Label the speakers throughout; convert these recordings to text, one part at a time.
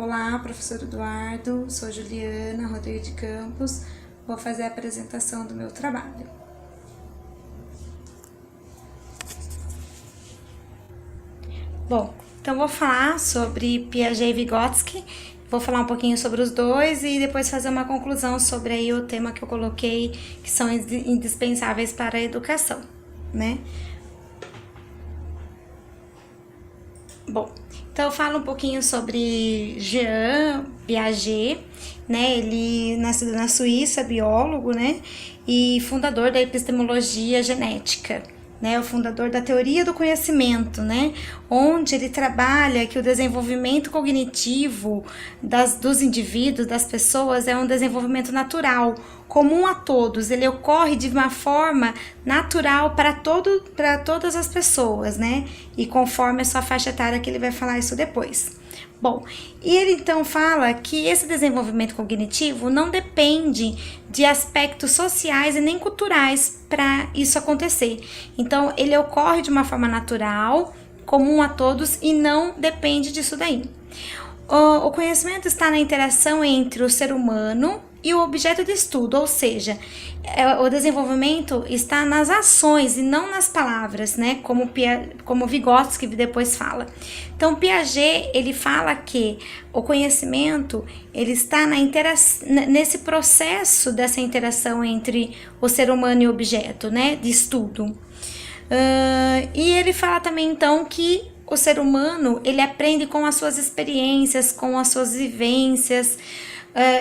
Speaker 1: Olá, professor Eduardo, sou Juliana Rodrigues de Campos, vou fazer a apresentação do meu trabalho. Bom, então vou falar sobre Piaget e Vygotsky, vou falar um pouquinho sobre os dois e depois fazer uma conclusão sobre aí o tema que eu coloquei, que são indispensáveis para a educação, né? Bom, então eu falo um pouquinho sobre Jean Piaget, né? Ele nascido na Suíça, biólogo, né? E fundador da epistemologia genética, né? O fundador da teoria do conhecimento, né? Onde ele trabalha que o desenvolvimento cognitivo dos indivíduos, das pessoas, é um desenvolvimento natural, comum a todos. Ele ocorre de uma forma natural para todas as pessoas, né? E conforme a sua faixa etária, que ele vai falar isso depois. Bom, e ele então fala que esse desenvolvimento cognitivo não depende de aspectos sociais e nem culturais para isso acontecer. Então, ele ocorre de uma forma natural, comum a todos e não depende disso daí. O conhecimento está na interação entre o ser humano e o objeto de estudo, ou seja, o desenvolvimento está nas ações e não nas palavras, né? Como Vygotsky depois fala. Então, Piaget, ele fala que o conhecimento, ele está nesse processo dessa interação entre o ser humano e o objeto, né? De estudo. E ele fala também, então, que o ser humano, ele aprende com as suas experiências, com as suas vivências,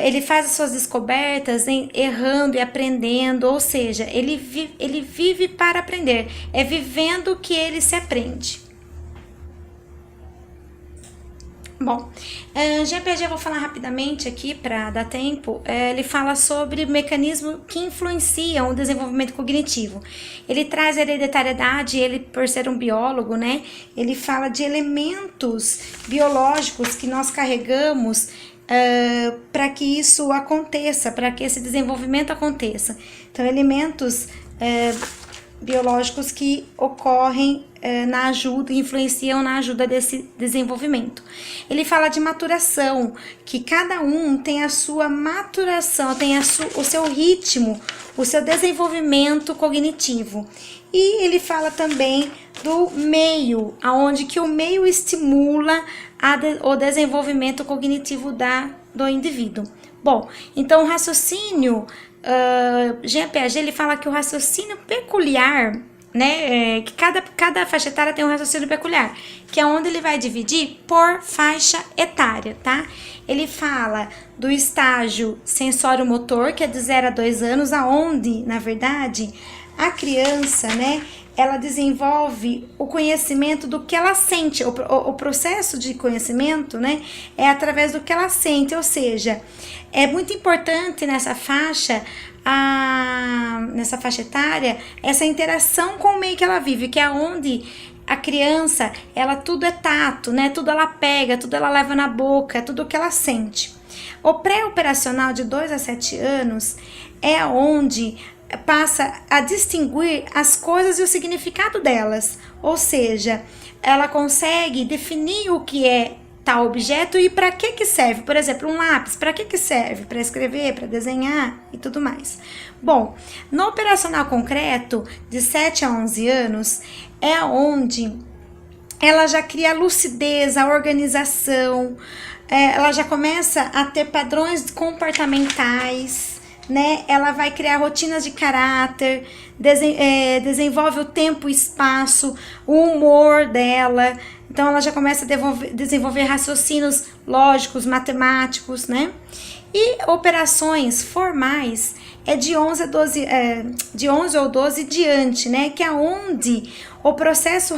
Speaker 1: ele faz as suas descobertas errando e aprendendo, ou seja, ele vive para aprender, é vivendo que ele se aprende. Bom, Jean Piaget, eu vou falar rapidamente aqui para dar tempo. Ele fala sobre mecanismos que influenciam o desenvolvimento cognitivo. Ele traz a hereditariedade, ele, por ser um biólogo, né? Ele fala de elementos biológicos que nós carregamos para que isso aconteça, para que esse desenvolvimento aconteça. Então, elementos biológicos que ocorrem na ajuda, influenciam na ajuda desse desenvolvimento. Ele fala de maturação, que cada um tem a sua maturação, tem o seu ritmo, o seu desenvolvimento cognitivo. E ele fala também do meio, aonde que o meio estimula o desenvolvimento cognitivo do indivíduo. Bom, então o raciocínio, Jean Piaget, ele fala que o raciocínio peculiar, né, que cada faixa etária tem um raciocínio peculiar, que é onde ele vai dividir por faixa etária, tá? Ele fala do estágio sensório-motor, que é de 0 a 2 anos, aonde, na verdade, a criança, né, ela desenvolve o conhecimento do que ela sente. O processo de conhecimento, né, é através do que ela sente, ou seja, é muito importante nessa faixa etária, essa interação com o meio que ela vive, que é onde a criança, ela tudo é tato, né? Tudo ela pega, tudo ela leva na boca, tudo que ela sente. O pré-operacional de 2 a 7 anos é onde passa a distinguir as coisas e o significado delas, ou seja, ela consegue definir o que é tal objeto e para que serve. Por exemplo, um lápis, para que serve? Para escrever, para desenhar e tudo mais. Bom, no operacional concreto, de 7 a 11 anos, é onde ela já cria a lucidez, a organização, ela já começa a ter padrões comportamentais, né? Ela vai criar rotinas de caráter, desenvolve o tempo e espaço, o humor dela. Então, ela já começa a desenvolver raciocínios lógicos, matemáticos, né? E operações formais é de 11 ou 12 diante, né? Que é onde o processo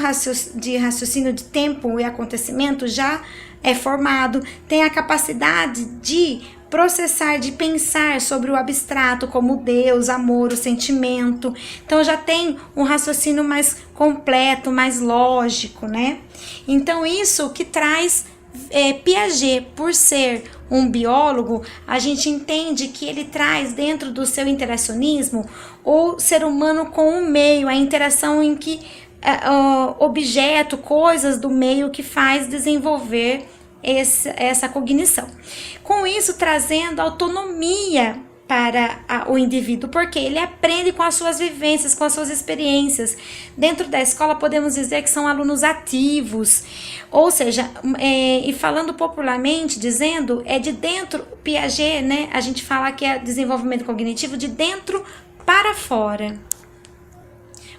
Speaker 1: de raciocínio de tempo e acontecimento já é formado, tem a capacidade de processar, de pensar sobre o abstrato, como Deus, amor, o sentimento. Então já tem um raciocínio mais completo, mais lógico, né? Então isso que traz Piaget, por ser um biólogo, a gente entende que ele traz dentro do seu interacionismo o ser humano com o meio, a interação em que objeto, coisas do meio que faz desenvolver essa cognição. Com isso, trazendo autonomia para o indivíduo, porque ele aprende com as suas vivências, com as suas experiências. Dentro da escola, podemos dizer que são alunos ativos, ou seja, e falando popularmente, dizendo, é de dentro, Piaget, né, a gente fala que é desenvolvimento cognitivo de dentro para fora.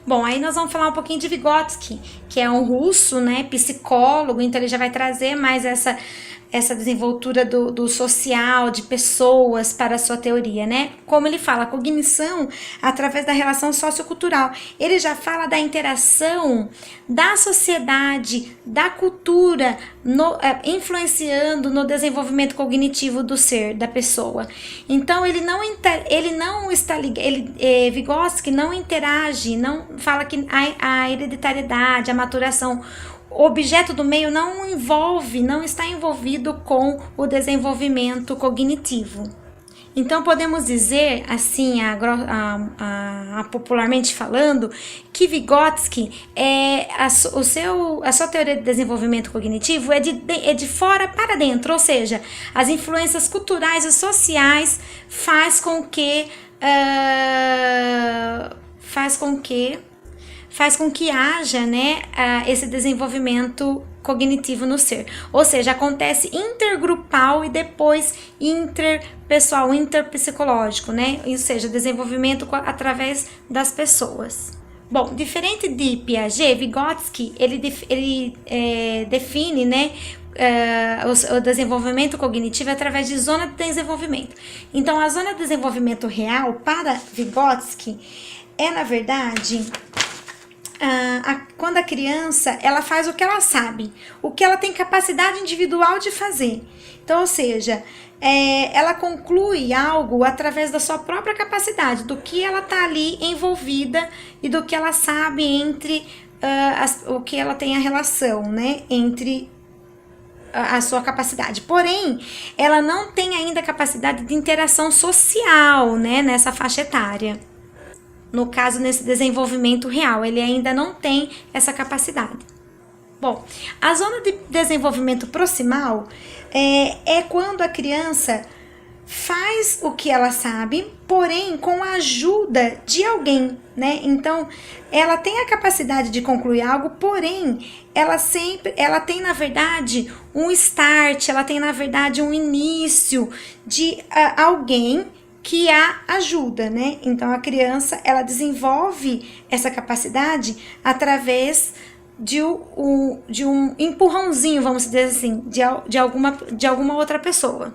Speaker 1: Bom, aí nós vamos falar um pouquinho de Vygotsky, que é um russo, né, psicólogo, então ele já vai trazer mais essa desenvoltura do social, de pessoas para a sua teoria, né? Como ele fala, a cognição através da relação sociocultural. Ele já fala da interação da sociedade, da cultura, influenciando no desenvolvimento cognitivo do ser, da pessoa. Então, Vygotsky não interage, não fala que a hereditariedade, a maturação, o objeto do meio não está envolvido com o desenvolvimento cognitivo. Então, podemos dizer, assim, popularmente falando, que Vygotsky, a sua teoria de desenvolvimento cognitivo é de fora para dentro, ou seja, as influências culturais e sociais faz com que haja, né, esse desenvolvimento cognitivo no ser. Ou seja, acontece intergrupal e depois interpessoal, interpsicológico, né? Ou seja, desenvolvimento através das pessoas. Bom, diferente de Piaget, Vygotsky, ele define, né, o desenvolvimento cognitivo através de zona de desenvolvimento. Então, a zona de desenvolvimento real para Vygotsky é, na verdade, quando a criança ela faz o que ela sabe, o que ela tem capacidade individual de fazer. Então, ou seja, ela conclui algo através da sua própria capacidade, do que ela está ali envolvida e do que ela sabe o que ela tem a relação, né, entre a sua capacidade. Porém, ela não tem ainda capacidade de interação social, né, nessa faixa etária. No caso, nesse desenvolvimento real, ele ainda não tem essa capacidade. Bom, a zona de desenvolvimento proximal é quando a criança faz o que ela sabe, porém com a ajuda de alguém, né? Então, ela tem a capacidade de concluir algo, porém, ela tem, na verdade, um start, ela tem, na verdade, um início de alguém que a ajuda, né? Então, a criança, ela desenvolve essa capacidade através de um empurrãozinho, vamos dizer assim, de alguma outra pessoa.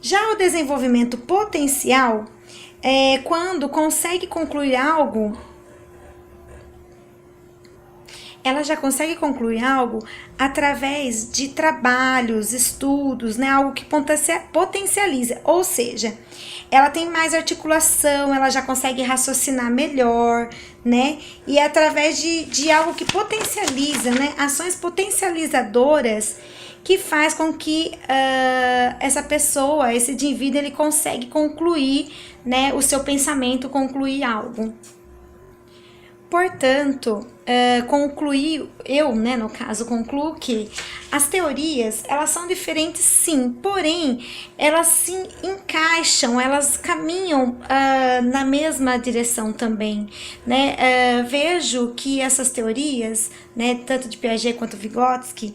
Speaker 1: Já o desenvolvimento potencial é quando consegue concluir algo, ela já consegue concluir algo através de trabalhos, estudos, né? Algo que potencializa, ou seja, ela tem mais articulação, ela já consegue raciocinar melhor, né? E é através de algo que potencializa, né? Ações potencializadoras que faz com que essa pessoa, esse indivíduo, ele consegue concluir, né, o seu pensamento, concluir algo. Portanto, no caso, concluo que as teorias, elas são diferentes sim, porém, elas se encaixam, elas caminham na mesma direção também, né? Vejo que essas teorias, né, tanto de Piaget quanto Vygotsky,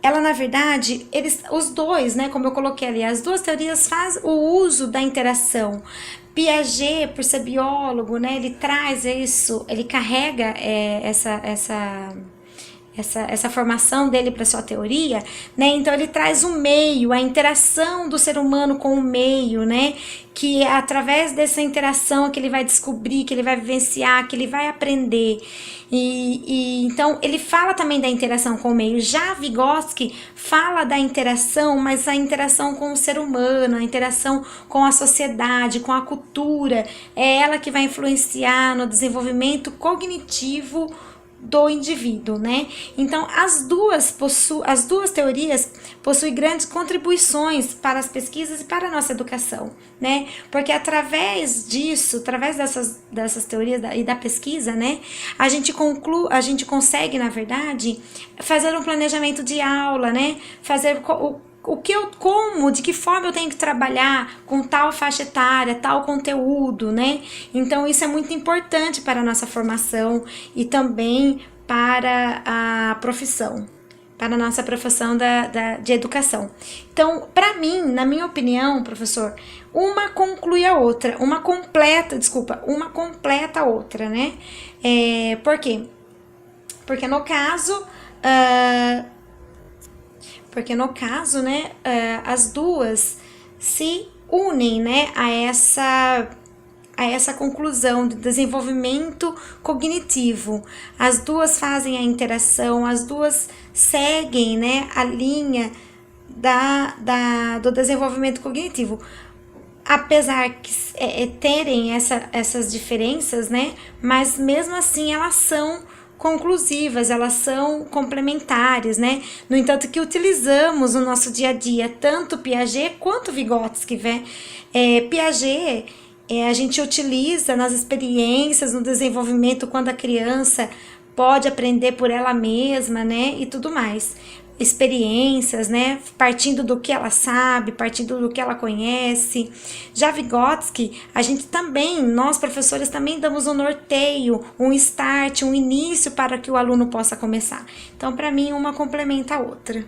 Speaker 1: ela, na verdade, os dois, né, como eu coloquei ali, as duas teorias fazem o uso da interação. Piaget, por ser biólogo, né, ele traz isso, ele carrega essa formação dele para sua teoria, né? Então ele traz o meio, a interação do ser humano com o meio, né? Que é através dessa interação que ele vai descobrir, que ele vai vivenciar, que ele vai aprender. Então ele fala também da interação com o meio. Já Vygotsky fala da interação, mas a interação com o ser humano, a interação com a sociedade, com a cultura, é ela que vai influenciar no desenvolvimento cognitivo do indivíduo, né? Então, as duas teorias possuem grandes contribuições para as pesquisas e para a nossa educação, né? Porque através disso, através dessas teorias e da pesquisa, né, a gente consegue, na verdade, fazer um planejamento de aula, né? Fazer de que forma eu tenho que trabalhar com tal faixa etária, tal conteúdo, né? Então, isso é muito importante para a nossa formação e também para a profissão, para a nossa profissão de educação. Então, para mim, na minha opinião, professor, uma conclui a outra, uma completa a outra, né? Por quê? Porque no caso, né, as duas se unem, né, a essa conclusão de desenvolvimento cognitivo. As duas fazem a interação, as duas seguem, né, a linha do desenvolvimento cognitivo. Apesar que terem essas diferenças, né, mas mesmo assim elas são conclusivas, elas são complementares, né? No entanto, que utilizamos no nosso dia a dia tanto Piaget quanto Vygotsky, né? Piaget a gente utiliza nas experiências, no desenvolvimento, quando a criança pode aprender por ela mesma, né? E tudo mais. Experiências, né? Partindo do que ela sabe, partindo do que ela conhece. Já Vygotsky, a gente também, nós professores também damos um norteio, um start, um início para que o aluno possa começar. Então, para mim, uma complementa a outra.